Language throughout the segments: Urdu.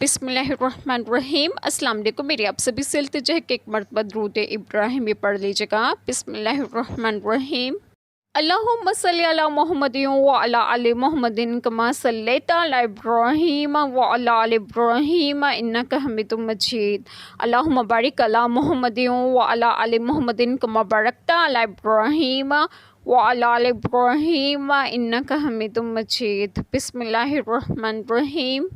بسم اللہ الرحمن الرحیم۔ السلام علیکم، میری آپ سبھی سے التجا ہے کہ ایک مرتبہ درود ابراہیمی پڑھ لیجیے گا۔ بسم اللہ الرحمن الرحیم۔ اللہم صلی علی محمد وعلی آل محمد کما صلیت علی ابراہیم وعلی آل ابراہیم انک حمید مجید۔ اللہم بارک علی محمد وعلی آل محمد کما بارکت علی ابراہیم وعلی آل ابراہیم انک حمید مجید۔ بسم اللہ الرحمن الرحیم۔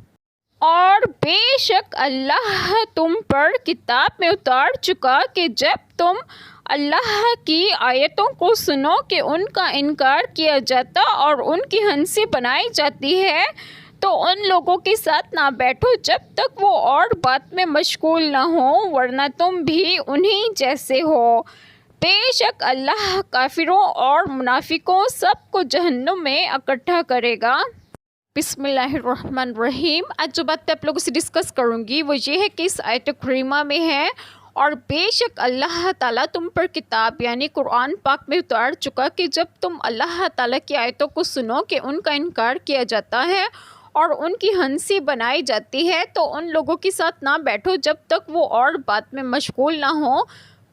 اور بے شک اللہ تم پر کتاب میں اتار چکا کہ جب تم اللہ کی آیتوں کو سنو کہ ان کا انکار کیا جاتا اور ان کی ہنسی بنائی جاتی ہے تو ان لوگوں کے ساتھ نہ بیٹھو جب تک وہ اور بات میں مشغول نہ ہوں، ورنہ تم بھی انہی جیسے ہو۔ بے شک اللہ کافروں اور منافقوں سب کو جہنم میں اکٹھا کرے گا۔ بسم اللہ الرحمن الرحیم۔ آج جو بات آپ لوگوں سے ڈسکس کروں گی وہ یہ ہے کہ اس آیت کریمہ میں ہے اور بے شک اللہ تعالیٰ تم پر کتاب یعنی قرآن پاک میں اتار چکا کہ جب تم اللہ تعالیٰ کی آیتوں کو سنو کہ ان کا انکار کیا جاتا ہے اور ان کی ہنسی بنائی جاتی ہے تو ان لوگوں کے ساتھ نہ بیٹھو جب تک وہ اور بات میں مشغول نہ ہوں۔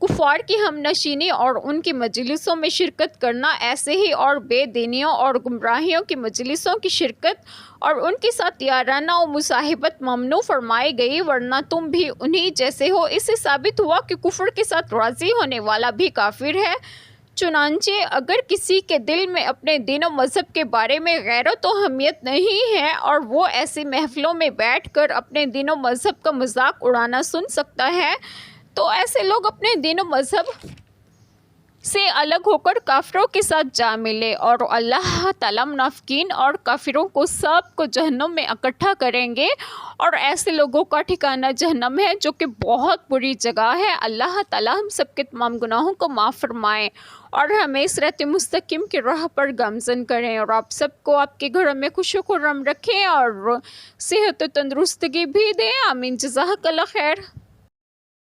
کفار کی ہم نشینی اور ان کی مجلسوں میں شرکت کرنا، ایسے ہی اور بے دینیوں اور گمراہیوں کی مجلسوں کی شرکت اور ان کے ساتھ یارانہ و مصاحبت ممنوع فرمائی گئی، ورنہ تم بھی انہی جیسے ہو۔ اس سے ثابت ہوا کہ کفر کے ساتھ راضی ہونے والا بھی کافر ہے۔ چنانچہ اگر کسی کے دل میں اپنے دین و مذہب کے بارے میں غیرت و حمیت نہیں ہے اور وہ ایسی محفلوں میں بیٹھ کر اپنے دین و مذہب کا مذاق اڑانا سن سکتا ہے تو ایسے لوگ اپنے دین و مذہب سے الگ ہو کر کافروں کے ساتھ جا ملے، اور اللہ تعالیٰ منافقین اور کافروں کو سب کو جہنم میں اکٹھا کریں گے، اور ایسے لوگوں کا ٹھکانہ جہنم ہے جو کہ بہت بری جگہ ہے۔ اللہ تعالیٰ ہم سب کے تمام گناہوں کو معاف فرمائیں اور ہمیں صراط مستقیم کی راہ پر گامزن کریں، اور آپ سب کو آپ کے گھروں میں خوش و خرم رکھیں اور صحت و تندرستگی بھی دیں۔ آمین۔ جزاک اللہ خیر۔